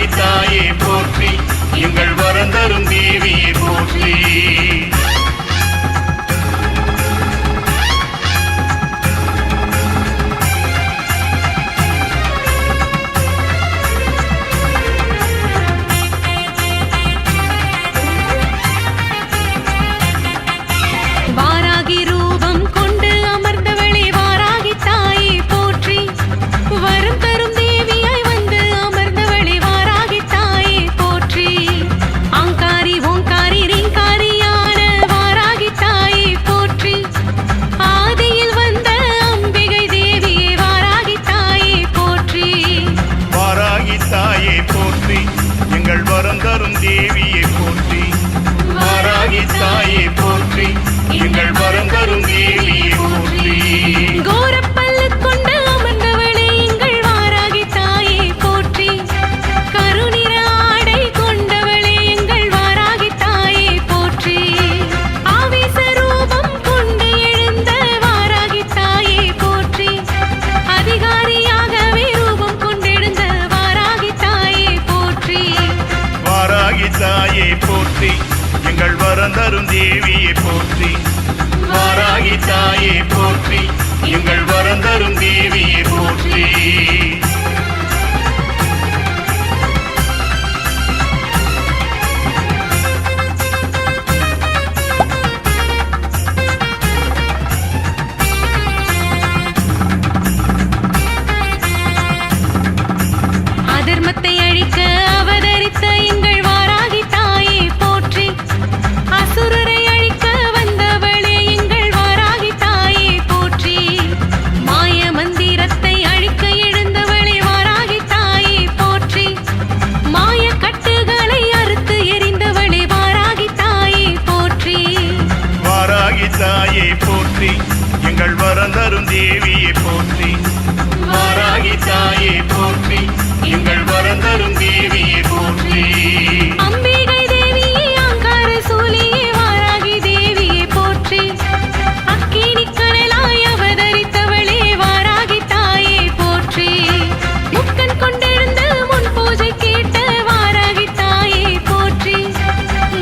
வாராகி தாயே போற்றி, எங்கள் வரந்தரும் தேவியே போற்றி. தேவியே போற்றி, வாராகி தாயே போற்றி, எங்கள் வரம் தரும் தேவியே போற்றி. கோரப்பல்லு கொண்டு அமர்ந்தவளே எங்கள் வாராகி தாயே போற்றி, கருநிற ஆடை கொண்டவளே எங்கள் வாராகி தாயே போற்றி, ஆவேச ரூபம் கொண்டு எழுந்த வாராகி தாயே போற்றி, அதிகாரியாகவே ரூபம் கொண்டெழுந்த வாராகி தாயே போற்றி. வாராகி தாயே போற்றி, எங்கள் வரந்தரும் தேவியே போற்றி, வாராகி தாயே போற்றி, எங்கள் வரந்தரும் தேவியே போற்றி. அதர்மத்தை அழிக்க அவதரித்த எங்கள் வாராகி தாயே போற்றி, அசுரரை அழிக்க வந்தவளே எங்கள் வாராகி தாயே போற்றி, மாய மந்திரத்தை அழிக்க எழுந்தவளே வாராகி தாயே போற்றி, மாய கட்டுகளை அறுத்து எறிந்தவளே வாராகி தாயே போற்றி. வாராகி தாயே போற்றி, எங்கள் வரந்தரும் தேவியே போற்றி, வாராகி தாயே போற்றி, எங்கள் வரந்தரும் தேவியே போற்றி. அம்பிகை தேவியே அங்கார சூலியே வாராகி தேவியே போற்றி, அக்கினி கனலாய் அவதரித்தவளே வாராகி தாயே போற்றி, முக்கன் கொண்டெழுந்த முன் பூஜை கேட்ட வாராகி தாயே போற்றி,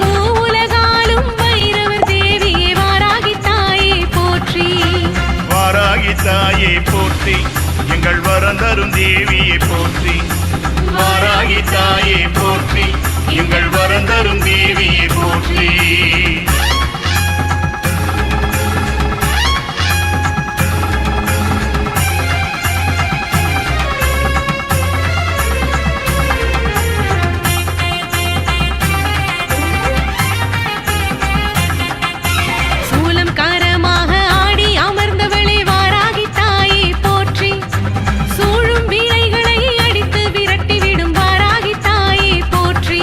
மூவுலகாலும் வைரவர் தேவியே வாராகி தாயே போற்றி. வாராகி தாயே போற்றி, எங்கள் வரந்தரும் தேவியே போற்றி, வாராகி தாயே போற்றி, எங்கள் வரந்தரும் தேவியே போற்றி. சூலம் காரமாக ஆடி அமர்ந்தவளே வாராகி தாயே போற்றி, சூழும் வீணைகளை அடித்து விரட்டிவிடும் வாராகி தாயே போற்றி,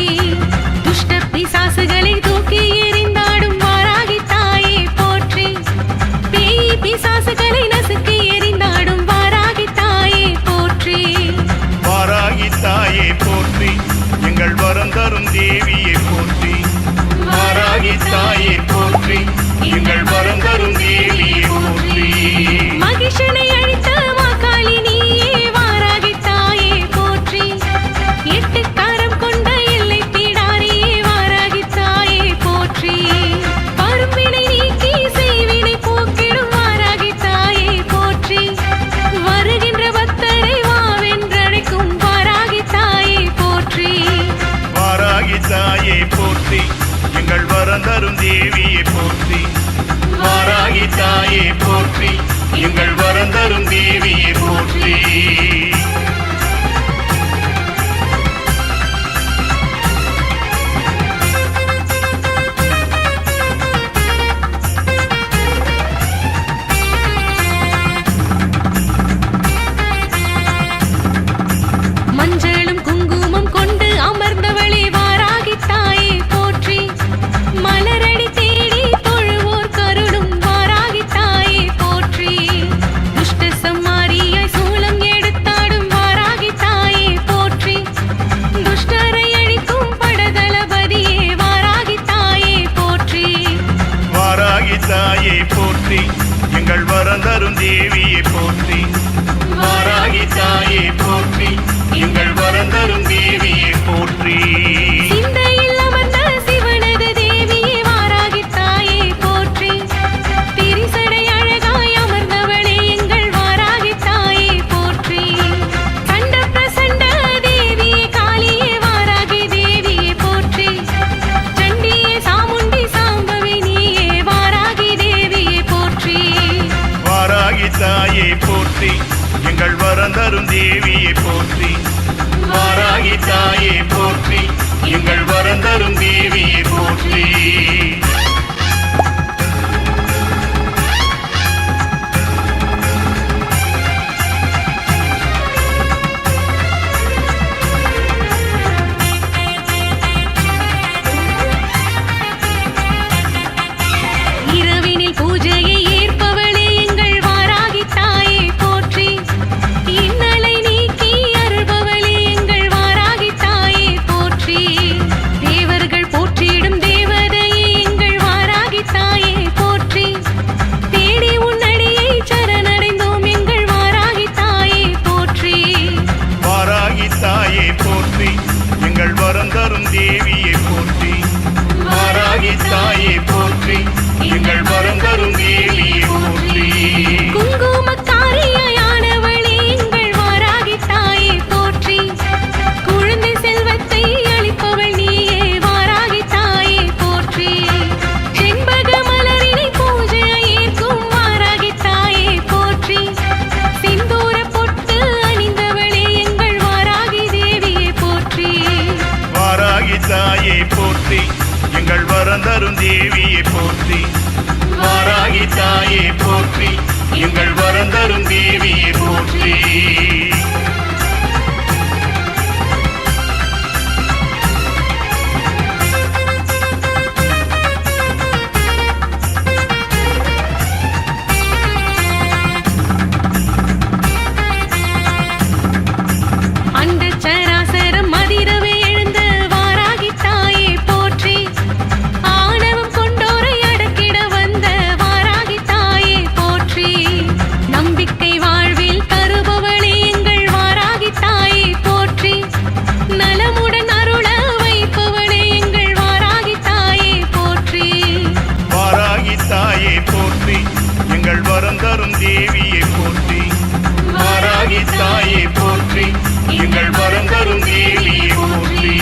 துஷ்ட பிசாசுகளை தூக்கி எறிந்தாடும் வாராகி தாயே போற்றி, பேய் பிசாசுகளை நசுக்கி எறிந்தாடும் வாராகி தாயே போற்றி. வாராகி தாயே போற்றி, எங்கள் வரந்தரும் தேவியே போற்றி, வாராகி தாயே போற்றி, எங்கள் வரந்தரும் தேவியே போற்றி. மகிஷனை அழித்த மாகாளி நீயே வாராகி தாயே போற்றி, எட்டு காரம் கொண்ட எல்லை பீடாரியே வாராகி தாயே போற்றி, பருப்பினை நீக்கி செய்வினை போக்கிடும் வாராகி தாயே போற்றி, வருகின்ற பக்தரை வாவென்றழைக்கும் வாராகி தாயே போற்றி. வாராகி தாயே போற்றி, எங்கள் வரந்தரும் தேவியே போற்றி, வாராகி தாயே போற்றி, எங்கள் வரந்தரும் தேவியே போற்றி. மஞ்சளும் குங்குமம் கொண்டு அமர்ந்தவளே வாராகி தாயே போற்றி, மலரடி தேடி தொழுவோர் கருளும் வாராகி தாயே போற்றி, துஷ்ட சம்மாரியாய் சூலம் எடுத்தாடும் வாராகி தாயே போற்றி, துஷ்டரை அழிக்கும் படதளபதியே வாராகி தாயே போற்றி. வாராகி தாயே போற்றி, எங்கள் வரந்தரும் தேவியே போற்றி, வாராகி தாயே போற்றி, எங்கள் வரந்தரும் தேவியே போற்றி. வாராகி தாயே போற்றி எங்கள் வரம் தரும் தேவியை போற்றி வாராகி தாயே போற்றி எங்கள் வரம் தரும் தேவியை போற்றி குங்குமக்காரியானவளே எங்கள் வாராகி தாயே போற்றி குழந்தை செல்வத்தை அளிப்பவள் நீயே வாராகி தாயே போற்றி செண்பக மலரினை பூஜை ஏற்கும் வாராகி தாயே போற்றி சிந்தூர பொட்டு அணிந்தவளே எங்கள் வாராகி தேவியை போற்றி வாராகி தாயே போற்றி எங்கள் வரம் தரும் தேவியை போற்றி வாராகி தாயே போற்றி எங்கள் வரம் தரும் தேவியை போற்றி அண்டச் சராசரம் அதிரவே எழுந்த வாராகி தாயே போற்றி ஆணவம் கொண்டோரை அடக்கிட வந்த வாராகி தாயே போற்றி நம்பிக்கை வாழ்வில் தருபவளே எங்கள் வாராகி தாயே போற்றி நலமுடன் அருள வைப்பவளே எங்கள் வாராகி தாயே போற்றி வாராகி தாயே போற்றி எங்கள் வரம் தரும் தேவியை போற்றி வாராகி தாயே போற்றி எங்கள் வரம் தரும் தேவியை போற்றி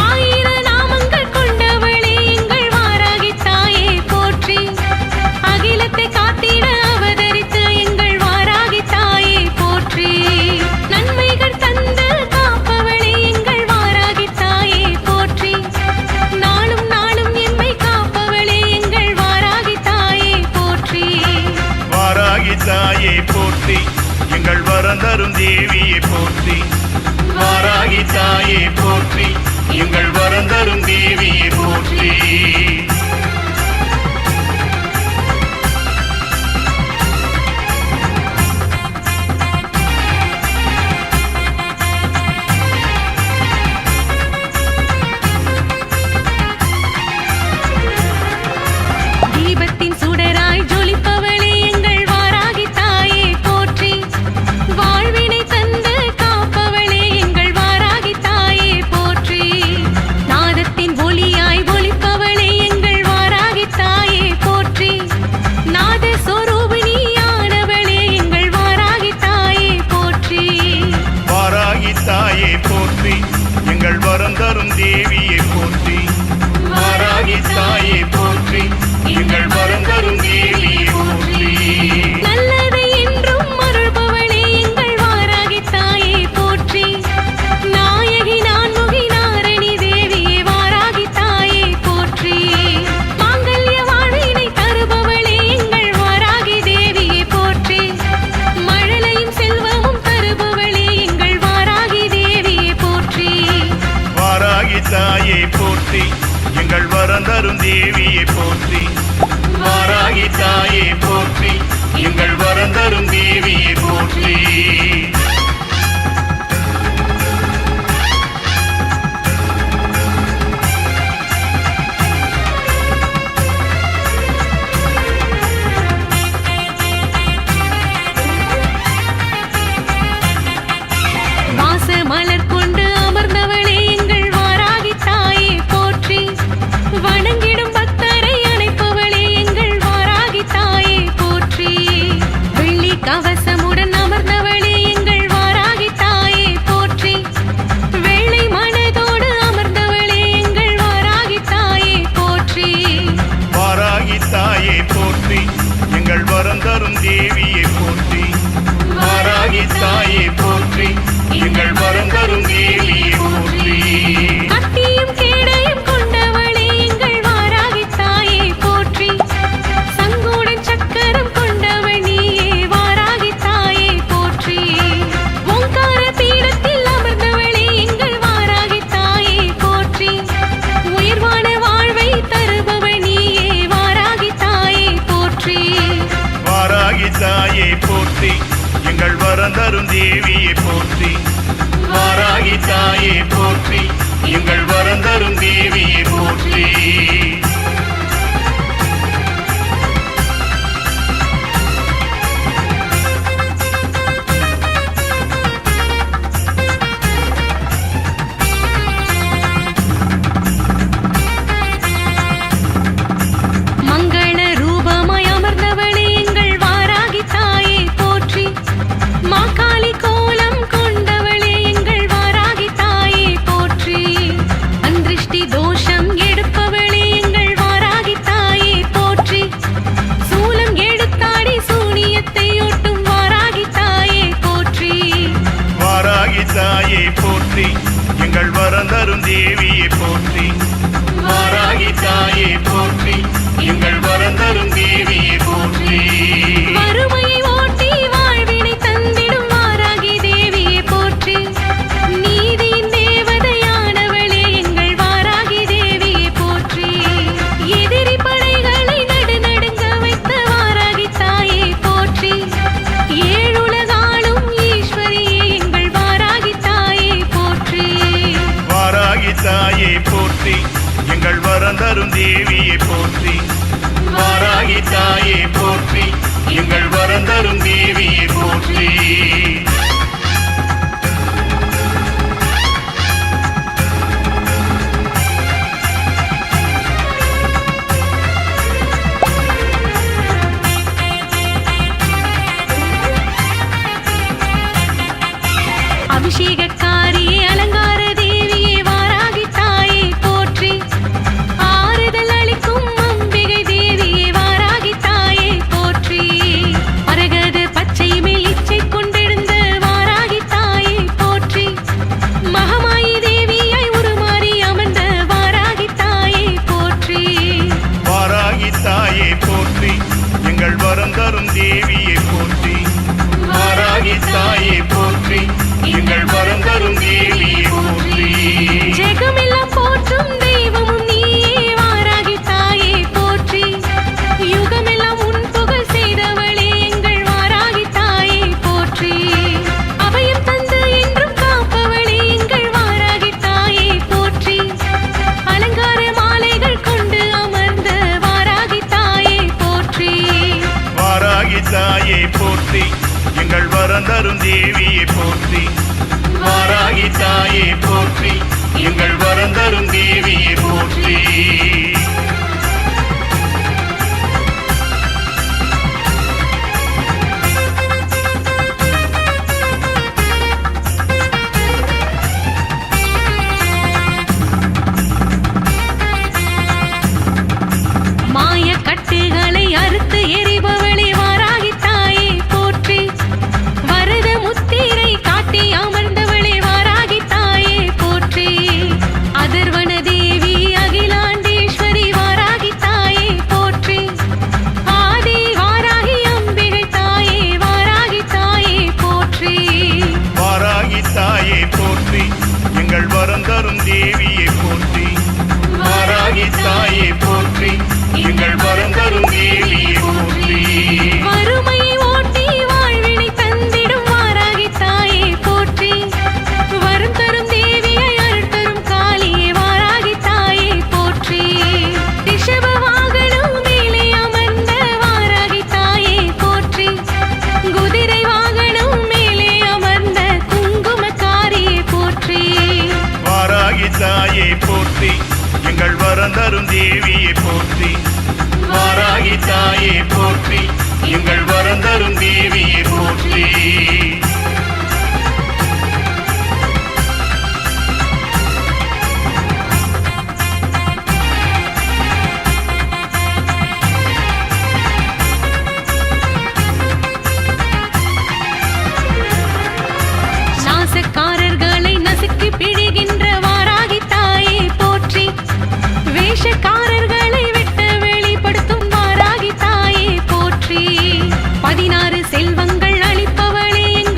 ஆயிர நாமங்கள் கொண்டவளே எங்கள் வாராகி தாயே போற்றி அகிலத்தை காத்திட அவதரித்த எங்கள் வாராகி தாயே போற்றி நன்மைகள் தந்து காப்பவளே எங்கள் வாராகி தாயே போற்றி நாளும் நாளும் எம்மை காப்பவளே எங்கள் வாராகி தாயே போற்றி வாராகி தாயே போற்றி எங்கள் வரம் தரும் தேவியை போற்றி வாராகி தாயே போற்றி எங்கள் வரம் தரும் தேவியை போற்றி தீபத்தின் சுடராய் ஜொலிப்பவளே எங்கள் வாராகி தாயே போற்றி வாழ்வினை தந்து காப்பவளே எங்கள் வாராகி தாயே போற்றி நாதத்தின் ஒளியாய் ஒலிப்பவளே எங்கள் வாராகி தாயே போற்றி நாத சொரூபிணியானவளே எங்கள் வாராகி தாயே போற்றி வாராகி தாயே போற்றி எங்கள் வரம் தரும் தேவியை போற்றி வாராகி தாயே போற்றி எங்கள் வரம் தரும் தேவியை போற்றி நல்லதை என்றும் அருள்பவளே எங்கள் வாராகி தாயே போற்றி நாயகி நான்முகி நாரணி தேவியே வாராகி தாயே போற்றி மாங்கல்ய வாழ்வினை தருபவளே எங்கள் வாராகி தேவியே போற்றி மழலையும் செல்வமும் தருபவளே எங்கள் வாராகி தேவியே போற்றி வாராகி தாயே போற்றி எங்கள் வரம் தரும் தேவியை போற்றி வாராகி தாயே போற்றி எங்கள் வரம் தரும் தேவியை போற்றி வாச மலர் கொண்டு அமர்ந்தவளே எங்கள் வாராகி தாயே போற்றி வணங்கிடும் பக்தரை அணைப்பவளே எங்கள் வாராகி தாயே போற்றி வெள்ளி கவசமுடன் அமர்ந்தவளே எங்கள் வாராகி தாயே போற்றி வெள்ளை மனதோடு அமர்ந்தவளே எங்கள் வாராகி தாயே போற்றி வாராகி தாயே போற்றி எங்கள் வரம் தரும் தேவியை போற்றி வாராகி தாயே போற்றி எங்கள் வரம் தரும் தேவியை போற்றி கத்தியும் கேடயம் கொண்டவளே எங்கள் வாராகி தாயே போற்றி சங்குடன் சக்கரம் கொண்டவள் நீயே வாராகி தாயே போற்றி ஓங்கார பீடத்தில் அமர்ந்தவளே எங்கள் வாராகி தாயே போற்றி உயர்வான வாழ்வை தருபவள் நீயே வாராகி தாயே போற்றி வாராகி தாயே போற்றி எங்கள் வரம் தரும் தேவியை போற்றி வாராகி தாயே போற்றி எங்கள் வரம் தரும் தேவியை போற்றி வரந்தரும் தேவியை போற்றி வாராகி தாயே போற்றி எங்கள் வரந்தரும் தேவியை போற்றி வறுமையை ஓட்டி வாழ்வினை தந்திடும் வாராகி தேவியை போற்றி நீதியின் தேவதையானவளே எங்கள் வாராகி தேவியை போற்றி எதிரி படைகளை நடுநடுங்க வைத்த வாராகி தாயை போற்றி ஏழுலகாளும் ஈஸ்வரியே எங்கள் வாராகி தாயை போற்றி வாராகி தாயே போற்றி எங்கள் வரந்தரும் தேவியை போற்றி வாராகி தாயே போற்றி எங்கள் வரந்தரும் தேவியை போற்றி அபிஷேகக்காரியே அலங்கார தேவியே வாராகி தாயை போற்றி ஆறுதல் அளிக்கும் அம்பிகை தேவியே வாராகி தாயை போற்றி மரகத பச்சை மேல் இச்சை கொண்டெழுந்த வாராகி தாயை போற்றி மகமாயி தேவியாய் உருமாறி அமர்ந்த வாராகி தாயை போற்றி வாராகி தாயே போற்றி எங்கள் வரம் தரும் தேவியை போற்றி வாராகி தாயே போற்றி எங்கள் வரம் தரும் தேவியை போற்றி ஜெகமெல்லாம் போற்றும் தெய்வமும் நீயே வாராகி தாயை போற்றி யுகமெல்லாம் உன் புகழ் செய்தவளே எங்கள் வாராகி தாயை போற்றி அபயம் தந்து என்றும் காப்பவளே எங்கள் வாராகி தாயை போற்றி அலங்கார மாலைகள் கொண்டு அமர்ந்த வாராகி தாயை போற்றி வாராகி தாயே போற்றி எங்கள் வரம் தரும் தேவியை போற்றி வாராகி தாயே போற்றி எங்கள் வரம் தரும் தேவியை போற்றி மாய கட்டுகளை அறுத்து எரிபவளே வாராகி தாயை போற்றி வரத முத்திரை காட்டி அமர்ந்தவளே வாராகி தாயை போற்றி அதர்வன தேவி அகிலாண்டேஸ்வரி வாராகி தாயை போற்றி ஆதி வாராகி அம்பிகை தாயே வாராகி தாயை போற்றி வாராகி தாயே போற்றி எங்கள் வரம் தரும் தேவியை போற்றி வாராகி தாயே போற்றி எங்கள் வரம் தரும் தேவியை போற்றி வறுமையை ஓட்டி வாழ்வினை தந்திடும் வாராகி தாயை போற்றி வரம் தரும் தேவியை அருள் தரும் காளியே வாராகி தாயை போற்றி ரிஷப வாகனம் மேலே அமர்ந்த வாராகி தாயை போற்றி குதிரை வாகனம் மேலே அமர்ந்த குங்குமக்காரியை போற்றி வாராகி தாயே போற்றி எங்கள் வரம் தரும் தேவியை போற்றி வாராகி தாயே போற்றி எங்கள் வரம் தரும் தேவியை போற்றி நாசக்காரர்களை நசுக்கி பிழிகின்ற வாராகி தாயை போற்றி வேஷக்காரர்களை விட்டு வெளிப்படுத்தும் வாராகி தாயை போற்றி 16 செல்வங்கள் அளிப்பவளே எங்கள்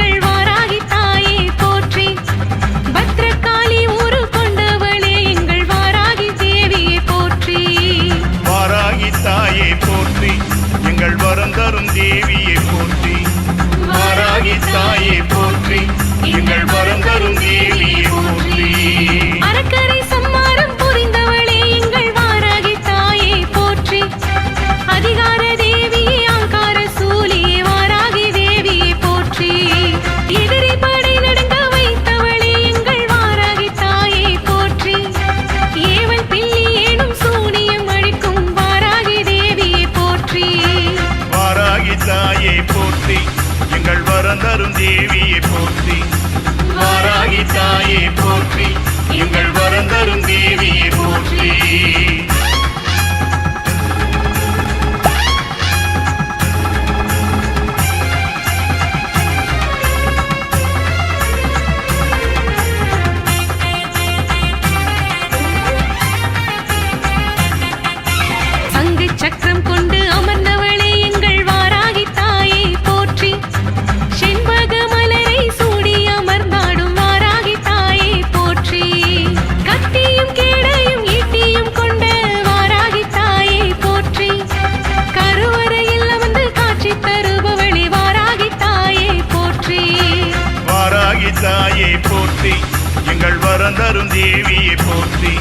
வரம் தரும் தேவியை போற்றி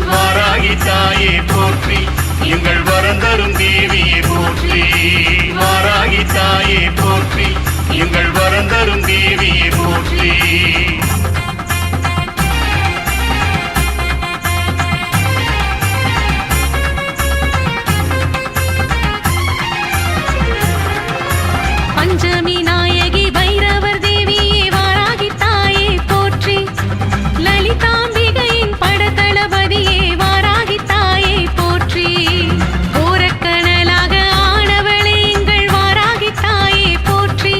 வாராகி தாயே போற்றி எங்கள் வரம் தரும் தேவியை போற்றி வாராகி தாயே போற்றி எங்கள் வரம் தரும் தேவியை போற்றி பஞ்சமி நாயகி பைரவர் தேவியே வாராகி தாயே போற்றி லலிதாம்பிகையின் படத்தளபதியே வாராகி தாயே போற்றி கோரக்கனலாக ஆனவளே எங்கள் வாராகி தாயே போற்றி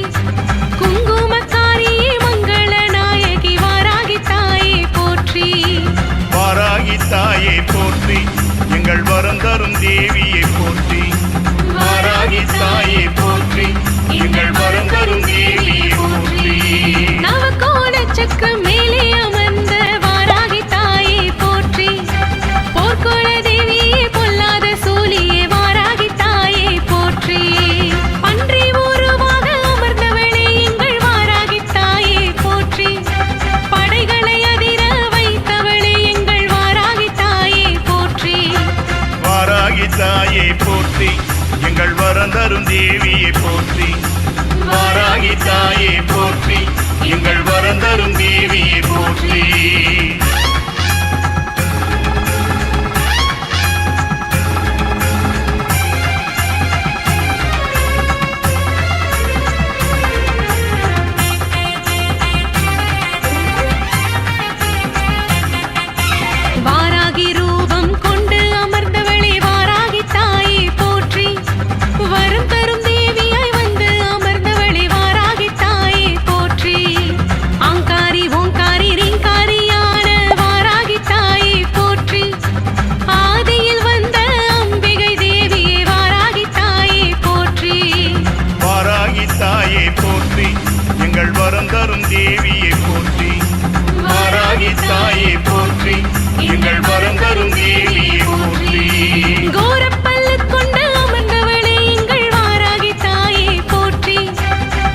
குங்குமக்காரியே மங்கள நாயகி வாராகி தாயே போற்றி வாராகி தாயே போற்றி எங்கள் வரம் தரும் தேவியை போற்றி வாராகி தாயே போற்றி எங்கள் வரம் தரும் தேவியை போற்றி நவகோண சக்கரம் மேலே அமர்ந்த வாராகி தாயே போற்றி போர்க்கோள தேவியே பொல்லாத சூலியே வாராகி தாயே போற்றி பன்றி உருவாக அமர்ந்தவளே எங்கள் வாராகி தாயே போற்றி படைகளை அதிர வைத்தவளே எங்கள் வாராகி தாயே போற்றி வாராகி தாயே போற்றி எங்கள் வரம் தரும் தேவியை போற்றி வாராகி தாயே போற்றி எங்கள் வரம் தரும் தேவியை போற்றி வாராகி ரூபம் கொண்டு அமர்ந்தவளே வாராகி தாயே போற்றி வரம் தரும் தேவியாய் வந்து அமர்ந்தவளே வாராகி தாயே போற்றி ஆங்காரி ஓங்காரி ரீங்காரியான வாராகி தாயே போற்றி ஆதியில் வந்த அம்பிகை தேவியே வாராகி தாயே போற்றி வாராகி தாயே போற்றி எங்கள் வரம் தரும் தேவியை போற்றி வாராகி தாயே போற்றி எங்கள் வரம் தரும் தேவியை போற்றி கோரப்பல்லு கொண்டு அமர்ந்தவளே எங்கள் வாராகி தாயே போற்றி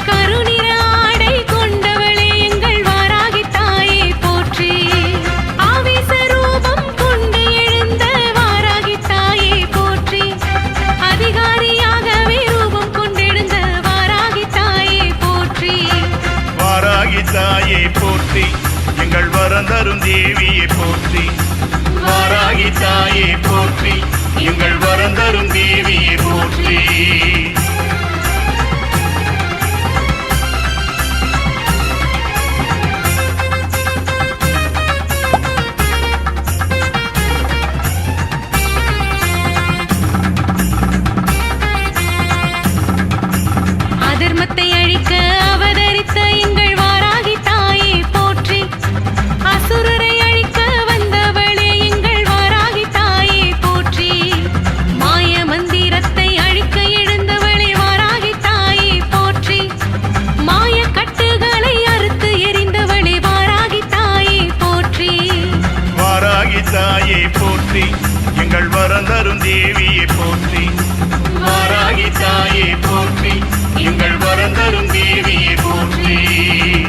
கருநிற ஆடை கொண்டவளே எங்கள் வாராகி தாயே போற்றி ஆவேச ரூபம் கொண்டு எழுந்த வாராகி தாயே போற்றி அதிகாரியாகவே ரூபம் கொண்டெழுந்த வாராகி தாயே போற்றி வாராகி தாயே போற்றி எங்கள் வரம் தரும் தேவியை போற்றி வாராகி தாயே போற்றி எங்கள் வரம் தரும் தேவியை போற்றி அதர்மத்தை அழிக்க அவதரித்த எங்கள் வாராகி தாயே போற்றி அசுரரை அழிக்க வந்தவளே எங்கள் வாராகி தாயே போற்றி மாய மந்திரத்தை அழிக்க எழுந்தவளே வாராகி தாயே போற்றி மாய கட்டுகளை அறுத்து எறிந்தவளே வாராகி தாயே போற்றி வாராகி தாயே போற்றி எங்கள் வரம் தரும் தேவியை போற்றி வாராகி தாயே போற்றி எங்கள் வரம் தரும் தேவியை போற்றி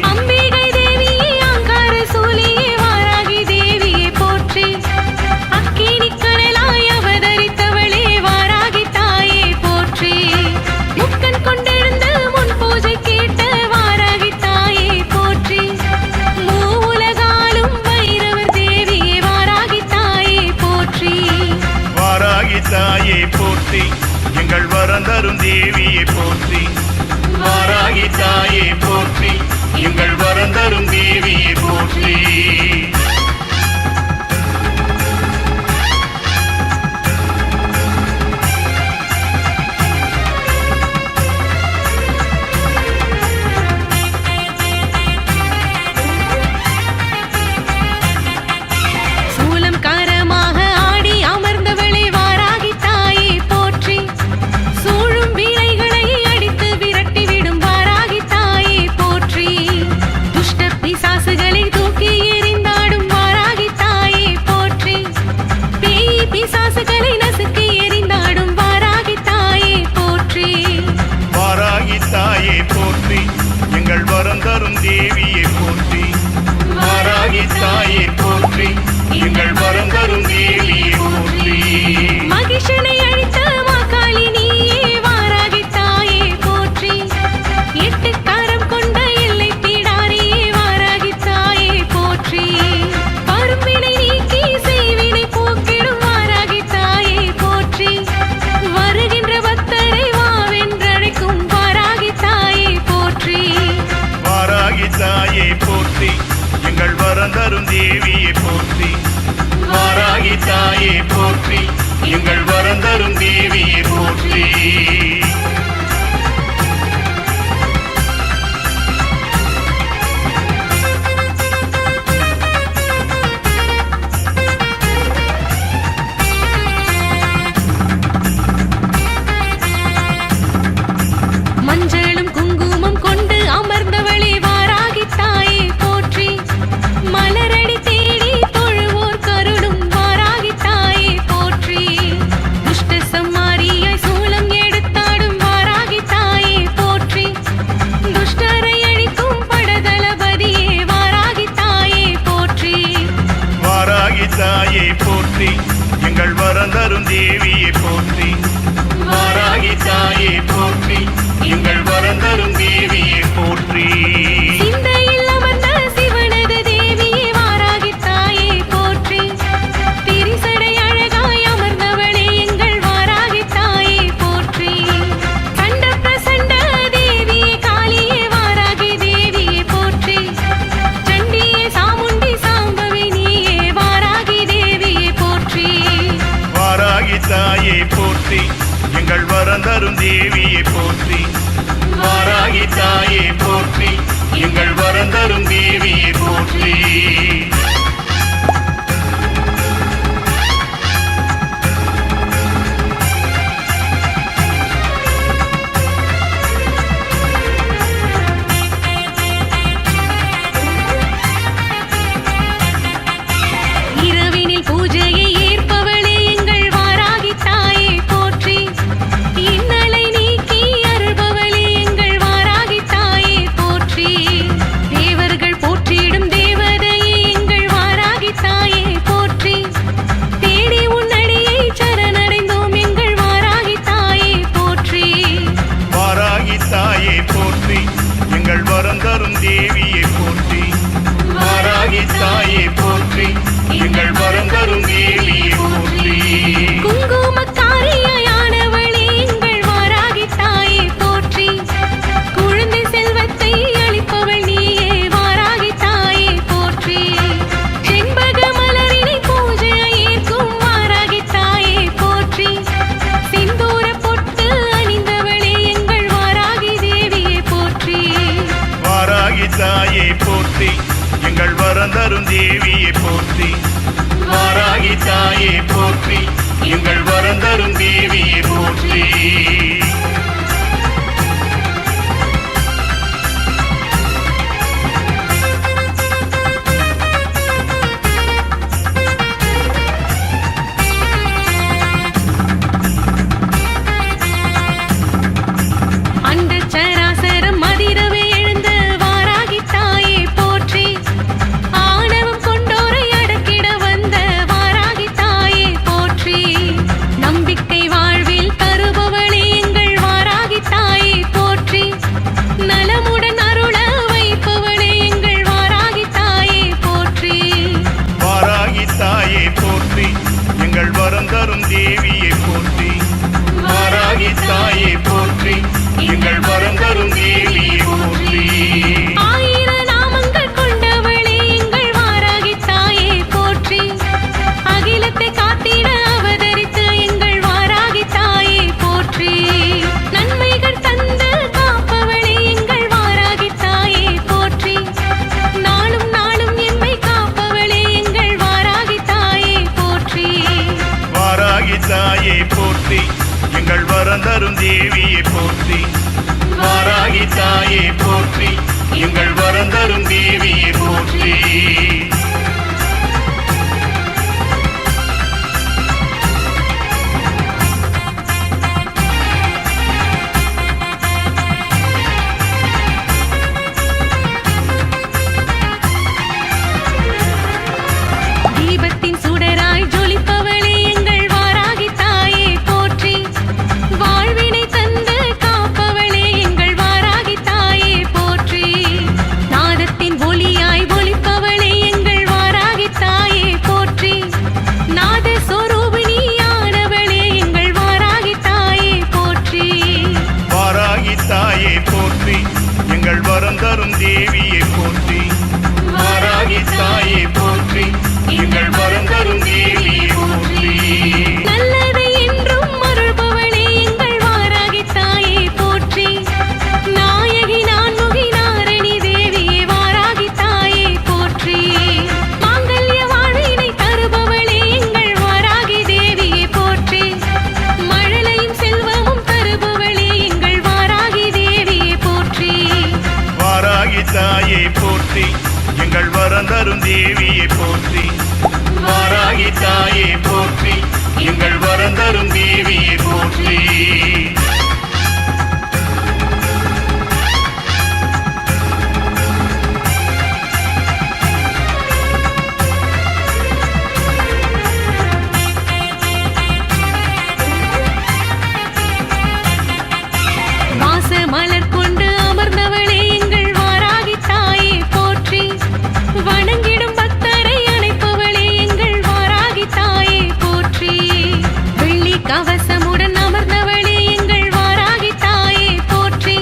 அம்பிகை தேவியே அங்கார சூலியே வாராகி தேவியே போற்றி அக்கினி கனலாய் அவதரித்தவளே வாராகி தாயே போற்றி முக்கன் கொண்டெழுந்த முன் பூஜை கேட்ட வாராகி தாயே போற்றி மூவுலகாலும் வைரவர் தேவியே வாராகி தாயே போற்றி வாராகி தாயே போற்றி எங்கள் வரம் தரும் தேவியை போற்றி வாராகி தாயே போற்றி எங்கள் வரம் தரும் தேவியை போற்றி சூலம் காரமாக ஆடி அமர்ந்தவளே வாராகி தாயே போற்றி சூழும் வீணைகளை அடித்து விரட்டிவிடும் வாராகி தாயே போற்றி துஷ்ட பிசாசுகளை தூக்கி எறிந்த எங்கள் வரம் தரும் தேவியே போற்றி. மகிஷனை அழித்த மாகாளி நீயே வாராகி தாயே போற்றி. எட்டு கரம் கொண்ட எல்லை பீடாரியே வாராகி தாயே போற்றி. கரும்பினை நீக்கி செய்வினை போக்கிடும் வாராகி தாயே போற்றி. வருகின்ற பக்தரை வாவென்றழைக்கும் வாராகி தாயே போற்றி. வாராகி தாயே போற்றி, எங்கள் வரம் தரும் தேவியே போற்றி. வாராகி தாயே போற்றி, எங்கள் வரம் தரும் தேவியே போற்றி. மஞ்சளும் குங்குமம் கொண்டு அமர்ந்தவளே வாராகி தாயே போற்றி. மலரடி தேடி தொழுவோர் கருளும் வாராகி தாயே போற்றி. துஷ்ட சம்மாரியாய் சூலம் எடுத்தாடும் வாராகி தாயே போற்றி. துஷ்டரை அழிக்கும் படதளபதியே வாராகி தாயே போற்றி. வாராகி தாயே போற்றி, எங்கள் வரம் தரும் தேவியே போற்றி. வாராகி தாயே போற்றி, எங்கள் வரம் தரும் தேவியே போற்றி. சிந்தையில் அமர்ந்த சிவனது தேவியே வாராகி தாயே போற்றி. திரிசடை அழகாய் அமர்ந்தவளே எங்கள் வாராகி தாயே போற்றி. சண்ட பிரசண்ட தேவியே காளியே வாராகி தேவியே போற்றி. சண்டியே சாமுண்டி சாம்பவி நீயே வாராகி தேவியே போற்றி. வாராகி தாயே போற்றி, எங்கள் வரம் தரும் தேவியே போற்றி. வாராகி தாயே போற்றி, எங்கள் வரம் தரும் தேவியே போற்றி. இரவினில் பூஜையை ஏற்பவளே எங்கள் வாராகி தாயே போற்றி. இன்னலை நீக்கி அருள்பவளே எங்கள் வாராகி தாயே போற்றி. தேவர்கள் போற்றிடும் தேவதையே எங்கள் வாராகி தாயே போற்றி. தேடி உன்னடியை சரணடைந்தோம் எங்கள் வாராகி தாயே போற்றி. வாராகி தாயே போற்றி, எங்கள் வரம் தரும் தேவியே போற்றி. வாராகி தாயே போற்றி, எங்கள் வரம் தரும் தேவியே போற்றி. குங்குமக்காரியானவளே எங்கள் வாராகி தாயே போற்றி. குழந்தை செல்வத்தை அளிப்பவள் நீயே வாராகி தாயே போற்றி. செண்பக மலரினை பூஜையை ஏற்கும் வாராகி தாயே போற்றி. சிந்தூர பொட்டு அணிந்தவளே எங்கள் வாராகி தேவியே போற்றி. வாராகி தாயே போற்றி, எங்கள் வரம் தரும் தேவியே போற்றி. வாராகி தாயே போற்றி, எங்கள் வரம் தரும் தேவியே போற்றி. அண்டச் சராசரம் அதிரவே எழுந்த வாராகி தாயே போற்றி. ஆணவம் கொண்டோரை அடக்கிட வந்த வாராகி தாயே போற்றி. நம்பிக்கை வாழ்வில் தருபவளே எங்கள் வாராகி தாயே போற்றி. நலமுடன் அருள வைப்பவளே எங்கள் வாராகி தாயே போற்றி. வாராகி தாயே போற்றி, எங்கள் வரம் தரும் தேவியே போற்றி. வாராகி தாயே போற்றி, எங்கள் வரம் தரும் தேவியே போற்றி. ஆயிர நாமங்கள் கொண்டவளே எங்கள் வாராகி தாயே போற்றி. அகிலத்தை காத்திட அவதரித்த எங்கள் வாராகி தாயே போற்றி. நன்மைகள் தந்து காப்பவளே எங்கள் வாராகி தாயே போற்றி. நாளும் நாளும் எம்மை காப்பவளே எங்கள் வாராகி தாயே போற்றி. வாராகி தாயே போற்றி, எங்கள் வரம் தரும் தேவியே போற்றி. வாராகி தாயே போற்றி, எங்கள் வரம் தரும் தேவியே போற்றி. தீபத்தின் போற்றி வாராகி தாயே போற்றி எங்கள் வரம் தரும் தேவியே போற்றி வாச மலர் கொண்டு அமர்ந்தவளே எங்கள் வாராகி தாயே போற்றி வணங்கிடும் பக்தரை அணைப்பவளே எங்கள் வாராகி தாயே போற்றி வெள்ளி கவசமுடன் அமர்ந்தவளே எங்கள் வாராகி தாயே போற்றி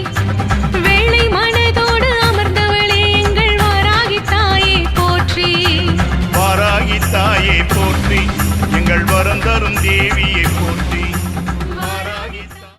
வெள்ளை மனதோடு அமர்ந்தவளே எங்கள் வாராகி தாயே போற்றி வாராகி தாயே போற்றி எங்கள் வரம் தரும் தேவி